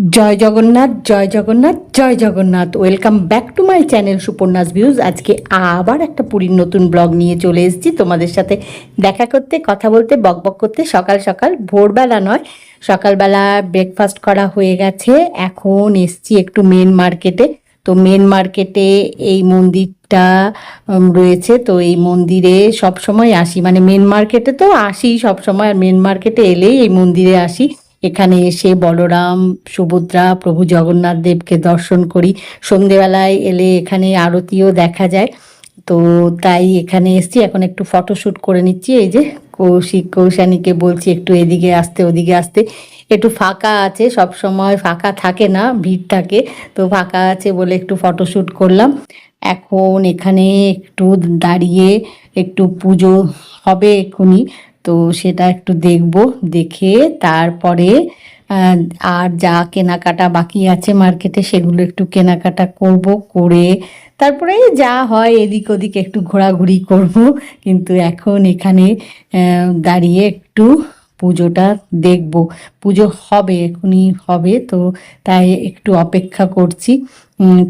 জয় জগন্নাথ, জয় জগন্নাথ, জয় Jagannath. Welcome back to my channel Suparna's views. আজকে আবার একটা পুরীর নতুন ব্লগ নিয়ে চলে এসেছি তোমাদের সাথে দেখা করতে, কথা বলতে, বকবক করতে। সকাল সকাল, ভোরবেলা নয়, সকালবেলা ব্রেকফাস্ট করা হয়ে গেছে। এখন এসছি একটু মেন মার্কেটে। তো মেন মার্কেটে এই মন্দিরটা রয়েছে। তো এই মন্দিরে সব সময় আসি, মানে মেন মার্কেটে তো আসি সব সময়, আর মেন মার্কেটে এলেই এই মন্দিরে আসি। এখানে এসে বলরাম, সুভদ্রা, প্রভু জগন্নাথ দেবকে দর্শন করি। সন্ধেবেলায় এলে এখানে আরতিও দেখা যায়। তো তাই এখানে এসছি, এখন একটু ফটোশ্যুট করে নিচ্ছি। এই যে কৌশানীকে বলছি একটু এদিকে আসতে, ওদিকে আসতে। একটু ফাঁকা আছে, সব সময় ফাঁকা থাকে না, ভিড় থাকে। তো ফাঁকা আছে বলে একটু ফটোশ্যুট করলাম। এখন এখানে একটু দাঁড়িয়ে একটু পুজো হবে এক্ষুনি, তো সেটা একটু দেখব। দেখে তারপরে আর যা কেনাকাটা বাকি আছে মার্কেটে সেগুলো একটু কেনাকাটা করব, করে তারপরে যা হয় এদিক ওদিক একটু ঘোরাঘুরি করব। কিন্তু এখন এখানে দাঁড়িয়ে একটু পুজোটা দেখব। পুজো হবে, এখনই হবে, তো তাই একটু অপেক্ষা করছি।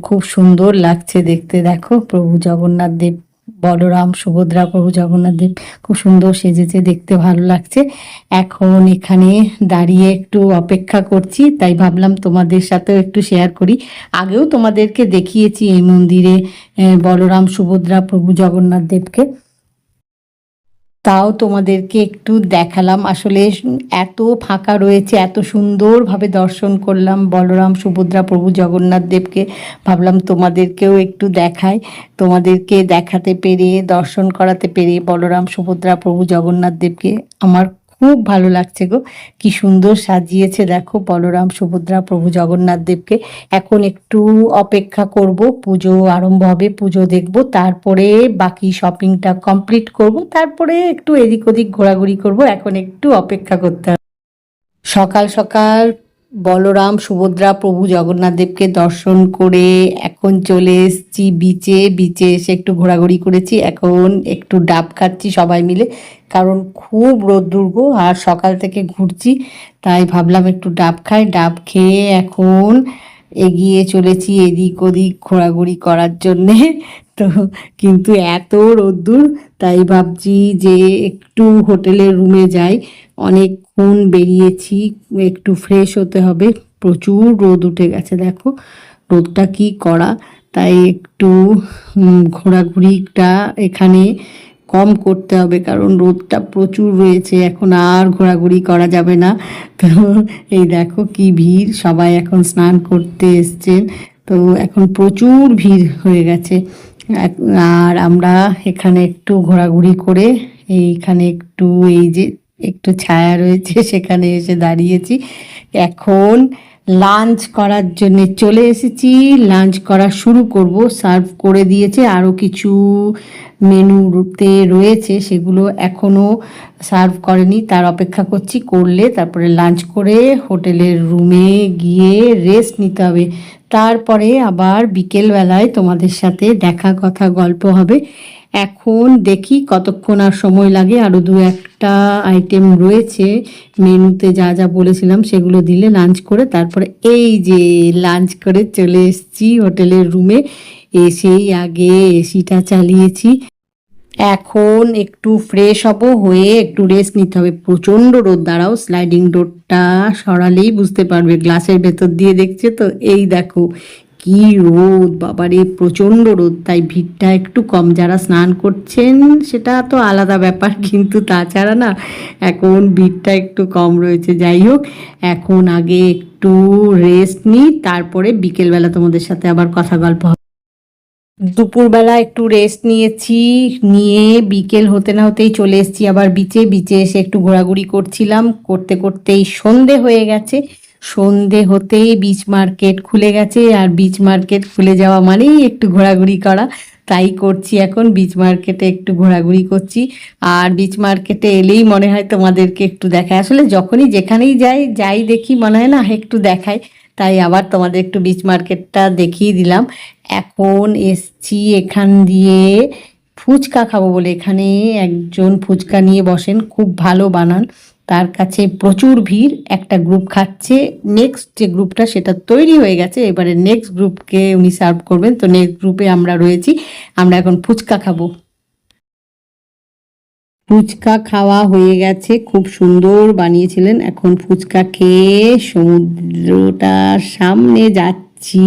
খুব সুন্দর লাগছে দেখতে, দেখো প্রভু জগন্নাথ দেব, বলরাম, সুভদ্রা, প্রভু জগন্নাথ দেব খুব সুন্দর সেজেছে, দেখতে ভালো লাগছে। এখন এখানে দাঁড়িয়ে একটু অপেক্ষা করছি, তাই ভাবলাম তোমাদের সাথেও একটু শেয়ার করি। আগেও তোমাদেরকে দেখিয়েছি এই মন্দিরে বলরাম, সুভদ্রা, প্রভু জগন্নাথ দেবকে, তাও তোমাদেরকে একটু দেখালাম। আসলে এত ফাঁকা রয়েছে, এত সুন্দরভাবে দর্শন করলাম বলরাম, সুভদ্রা, প্রভু জগন্নাথ দেবকে। ভাবলাম তোমাদেরকেও একটু দেখাই। তোমাদেরকে দেখাতে পেরে, দর্শন করাতে পেরে বলরাম, সুভদ্রা, প্রভু জগন্নাথ দেবকে আমার খুব ভালো লাগছে গো। কি সুন্দর সাজিয়েছে দেখো বলরাম, সুভদ্রা, প্রভু জগন্নাথ দেবকে। এখন একটু অপেক্ষা করব, পুজো আরম্ভ হবে, পুজো দেখব, তারপরে বাকি শপিংটা কমপ্লিট করব, তারপরে একটু এদিক ওদিক ঘোরাঘুরি করব। এখন একটু অপেক্ষা করতে হবে। সকাল সকাল বলরাম, সুভদ্রা, প্রভু জগন্নাথ দেবকে দর্শন করে এখন চলে এসেছি বিচে। বিচে এসে একটু ঘোরাঘুরি করেছি, এখন একটু ডাব খাচ্ছি সবাই মিলে, কারণ খুব রোদ্দুর গো, আর সকাল থেকে ঘুরছি, তাই ভাবলাম একটু ডাব খাই। ডাব খেয়ে এখন এগিয়ে চলেছি এদিক ওদিক ঘোরাঘুরি করার জন্যে। তো কিন্তু এত রোদ্দুর, তাই ভাবছি যে একটু হোটেলের রুমে যাই। অনেকক্ষণ বেরিয়েছি, একটু ফ্রেশ হতে হবে। প্রচুর রোদ উঠে গেছে দেখো, রোদটা কি করা। তাই একটু ঘোরাঘুরিটা এখানে কম করতে হবে, কারণ রোদটা প্রচুর রয়েছে, এখন আর ঘোরাঘুরি করা যাবে না। তো এই দেখো কি ভিড়, সবাই এখন স্নান করতে এসছেন। তো এখন প্রচুর ভিড় হয়ে গেছে। আর আমরা এখানে একটু ঘোরাঘুরি করে এইখানে একটু, এই যে একটু ছায়া রয়েছে সেখানে এসে দাঁড়িয়েছি। এখন লাঞ্চ করার জন্য চলে এসেছি, লাঞ্চ করা শুরু করব। সার্ভ করে দিয়েছে, আরও কিছু মেনুতে রয়েছে, সেগুলো এখনও সার্ভ করেনি, তার অপেক্ষা করছি। করলে তারপরে লাঞ্চ করে হোটেলের রুমে গিয়ে রেস্ট নিতে হবে। তারপরে আবার বিকেলবেলায় তোমাদের সাথে দেখা, কথা, গল্প হবে। এখন দেখি কতক্ষণ আর সময় লাগে। আরও দু একটা আইটেম রয়েছে মেনুতে, যা যা বলেছিলাম সেগুলো দিলে লাঞ্চ করে তারপরে এই যে লাঞ্চ করে চলে এসেছি হোটেলের রুমে। এসেই আগে এসিটা চালিয়েছি। এখন একটু ফ্রেশ হব, হয়ে একটু রেস্ট নিতে হবে। প্রচণ্ড রোদ, দাঁড়াও স্লাইডিং ডোরটা সরালেই বুঝতে পারবে, গ্লাসের ভেতর দিয়ে দেখছে তো, এই দেখো কি রোদ, বাবারে প্রচণ্ড রোদ। তাই ভিড়টা একটু কম, যারা স্নান করছেন সেটা তো আলাদা ব্যাপার, কিন্তু তাছাড়া না এখন ভিড়টা একটু কম রয়েছে। যাই হোক, এখন আগে একটু রেস্ট নিই, তারপরে বিকেলবেলা তোমাদের সাথে আবার কথা গল্প হবে। দুপুরবেলা একটু রেস্ট নিয়েছি, নিয়ে বিকেল হতে না হতেই চলে এসেছি আবার বিচে। বিচে এসে একটু ঘোরাঘুরি করছিলাম, করতে করতেই সন্ধে হয়ে গেছে। সন্ধে হতেই বিচ মার্কেট খুলে গেছে, আর বিচ মার্কেট খুলে যাওয়া মানেই একটু ঘোরাঘুরি করা, তাই করছি। এখন বিচ মার্কেটে একটু ঘোরাঘুরি করছি। আর বিচ মার্কেটে এলেই মনে হয় তোমাদেরকে একটু দেখায়, আসলে যখনই যেখানেই যাই দেখি মনে হয় না একটু দেখায়, তাই আবার তোমাদের একটু বিচ মার্কেটটা দেখিয়ে দিলাম। এখন এসছি এখান দিয়ে ফুচকা খাবো বলে, এখানে একজন ফুচকা নিয়ে বসেন, খুব ভালো বানান। তার কাছে প্রচুর ভিড়। একটা গ্রুপ খাচ্ছে, নেক্সট যে গ্রুপটা সেটা তৈরি হয়ে গেছে, এবারে নেক্সট গ্রুপকে উনি সার্ভ করবেন। তো নেক্সট গ্রুপে আমরা রয়েছি, আমরা এখন ফুচকা খাবো। ফুচকা খাওয়া হয়ে গেছে, খুব সুন্দর বানিয়েছিলেন। এখন ফুচকা খেয়ে সমুদ্রটার সামনে যাচ্ছি,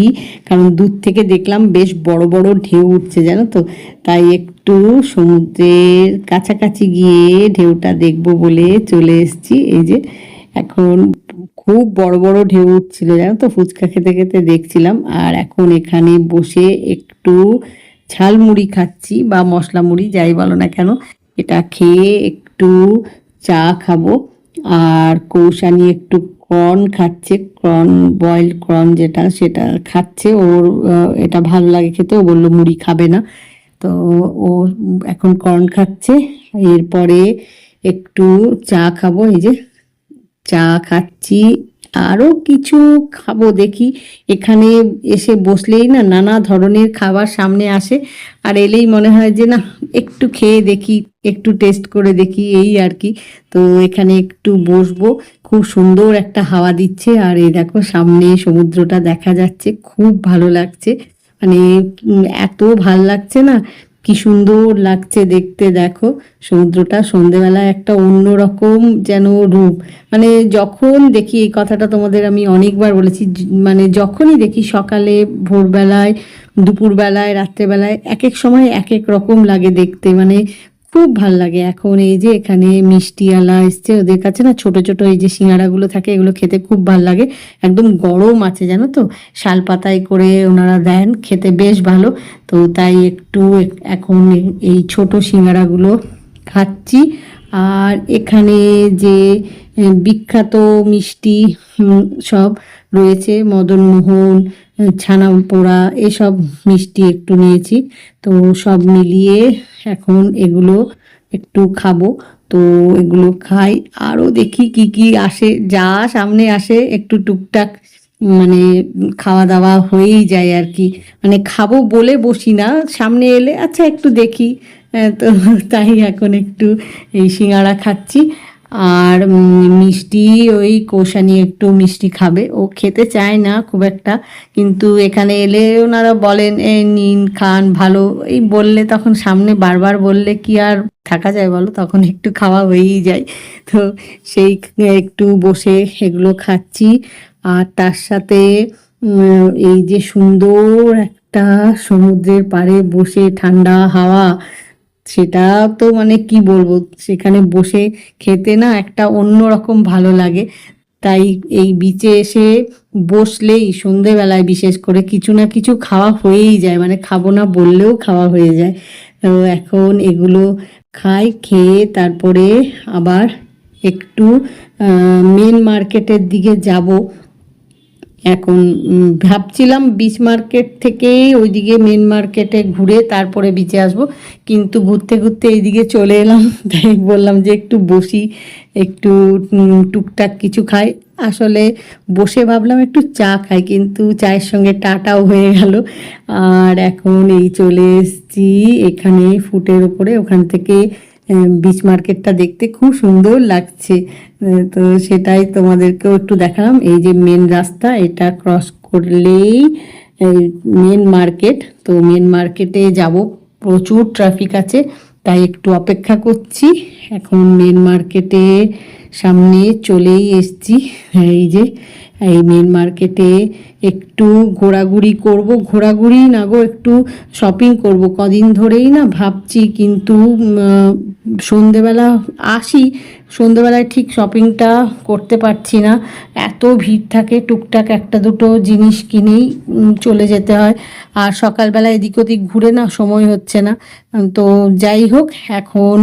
কারণ দূর থেকে দেখলাম বেশ বড় বড় ঢেউ উঠছে জানো তো, তাই একটু সমুদ্রের কাছাকাছি গিয়ে ঢেউটা দেখবো বলে চলে এসেছি। এই যে এখন খুব বড় বড় ঢেউ উঠছিল জানো তো, ফুচকা খেতে খেতে দেখছিলাম। আর এখন এখানে বসে একটু ঝালমুড়ি খাচ্ছি বা মশলা মুড়ি যাই বলো না কেন, এটা খেয়ে একটু চা খাবো। আর কৌশানি একটু কর্ন খাচ্ছে, কর্ন বয়েলড কর্ন যেটা সেটা খাচ্ছে। ওর এটা ভালো লাগে খেতে, ও বললো মুড়ি খাবে না, তো ও এখন কর্ন খাচ্ছে। এরপরে একটু চা খাবো, এই যে চা খাচ্ছি। আরও কিছু খাবো দেখি। এখানে এসে বসলেই না নানা ধরনের খাবার সামনে আসে, আর এলেই মনে হয় যে না একটু খেয়ে দেখি, একটু টেস্ট করে দেখি, এই আর কি। তো এখানে একটু বসবো, খুব সুন্দর একটা হাওয়া দিচ্ছে। আর এই দেখো সামনে সমুদ্রটা দেখা যাচ্ছে, খুব ভালো লাগছে। মানে এত ভাল লাগছে না, কি সুন্দর লাগছে দেখতে। দেখো সমুদ্রটা সন্ধেবেলায় একটা অন্যরকম যেন রূপ। মানে যখন দেখি, এই কথাটা তোমাদের আমি অনেকবার বলেছি, মানে যখনই দেখি সকালে, ভোরবেলায়, দুপুরবেলায়, রাত্রেবেলায়, এক এক সময় এক এক রকম লাগে দেখতে, মানে খুব ভাল লাগে। এখন এই যে এখানে মিষ্টিওয়ালা এসছে, ওদের কাছে না ছোট ছোট এই যে সিঙ্গারাগুলো থাকে, এগুলো খেতে খুব ভাল লাগে। একদম গরম আছে জানো তো, শাল পাতায় করে ওনারা দেন, খেতে বেশ ভালো। তো তাই একটু এখন এই ছোট সিঙ্গারাগুলো খাচ্ছি। আর এখানে যে বিখ্যাত মিষ্টি সব রয়েছে, মদনমোহন, ছানা পোড়া, এসব মিষ্টি একটু নিয়েছি। তো সব মিলিয়ে এখন এগুলো একটু খাবো। তো এগুলো খাই, আরও দেখি কি কি আসে, যা সামনে আসে একটু টুকটাক মানে খাওয়া দাওয়া হয়েই যায় আর কি। মানে খাবো বলে বসি না, সামনে এলে আচ্ছা একটু দেখি। তো তাই এখন একটু এই সিঙ্গাড়া খাচ্ছি। আর মিষ্টি, ওই কৌশানি একটু মিষ্টি খাবে, ও খেতে চায় না খুব একটা, কিন্তু এখানে এলে ওনারা বলেন এ নিন খান ভালো, এই বললে তখন সামনে বারবার বললে কি আর থাকা যায় বলো, তখন একটু খাওয়া হয়েই যায়। তো সেই একটু বসে এগুলো খাচ্ছি। আর তার সাথে এই যে সুন্দর একটা সমুদ্রের পাড়ে বসে ঠান্ডা হাওয়া, সেটা তো মানে কি বলবো, সেখানে বসে খেতে না একটা অন্যরকম ভালো লাগে। তাই এই বিচে এসে বসলেই সন্ধেবেলায় বিশেষ করে কিছু না কিছু খাওয়া হয়েই যায়, মানে খাবো না বললেও খাওয়া হয়ে যায়। তো এখন এগুলো খাই, খেয়ে তারপরে আবার একটু মেন মার্কেটের দিকে যাব। এখন ভাবছিলাম বিচ মার্কেট থেকে ওইদিকে মেন মার্কেটে ঘুরে তারপরে বিচে আসব, কিন্তু ঘুরতে ঘুরতে এইদিকে চলে এলাম। তাই বললাম যে একটু বসি, একটু টুকটাক কিছু খাই। আসলে বসে ভাবলাম একটু চা খাই, কিন্তু চায়ের সঙ্গে টাটাও হয়ে গেল। আর এখন এই চলে এসেছি এখানে ফুটের ওপরে, ওখান থেকে বিচ মার্কেটটা দেখতে খুব সুন্দর লাগছে। তো সেটাই তোমাদেরকেও একটু দেখালাম। এই যে মেন রাস্তা, এটা ক্রস করলেই মেন মার্কেট। তো মেন মার্কেটে যাব, প্রচুর ট্রাফিক আছে, তাই একটু অপেক্ষা করছি। এখন মেন মার্কেটে সামনে চলেই এসছি। এই যে এই মেন মার্কেটে একটু ঘোরাঘুরি করব, ঘোরাঘুরি না গো, একটু শপিং করব। কদিন ধরেই না ভাবছি, কিন্তু সন্ধেবেলা আসি, সন্ধেবেলায় ঠিক শপিংটা করতে পারছি না, এত ভিড় থাকে, টুকটাক একটা দুটো জিনিস কিনেই চলে যেতে হয়। আর সকালবেলা এদিক ওদিক ঘুরে না সময় হচ্ছে না। তো যাই হোক, এখন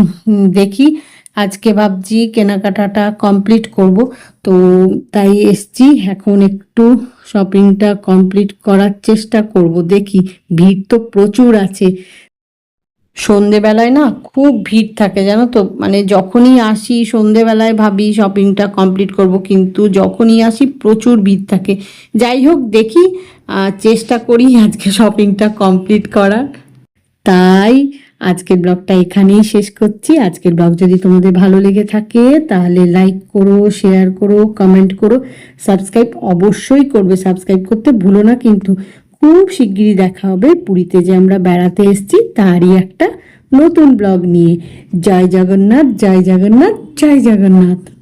দেখি, আজকে ভাবছি কেনাকাটাটা কমপ্লিট করব। তো তাই এসছি, এখন একটু শপিংটা কমপ্লিট করার চেষ্টা করব। দেখি, ভিড় তো প্রচুর আছে সন্ধেবেলায়, না খুব ভিড় থাকে জানো তো। মানে যখনই আসি সন্ধেবেলায় ভাবি শপিংটা কমপ্লিট করব, কিন্তু যখনই আসি প্রচুর ভিড় থাকে। যাই হোক দেখি, চেষ্টা করি আজকে শপিংটা কমপ্লিট করার। তাই আজকের ব্লগটা এখানেই শেষ করছি। আজকের ব্লগ যদি তোমাদের ভালো লেগে থাকে তাহলে লাইক করো, শেয়ার করো, কমেন্ট করো, সাবস্ক্রাইব অবশ্যই করবে। সাবস্ক্রাইব করতে ভুলো না কিন্তু। খুব শিগগিরই দেখা হবে পুরীতে যে আমরা বেড়াতে এসেছি তারই একটা নতুন ব্লগ নিয়ে। জয় জগন্নাথ, জয় জগন্নাথ, জয় জগন্নাথ।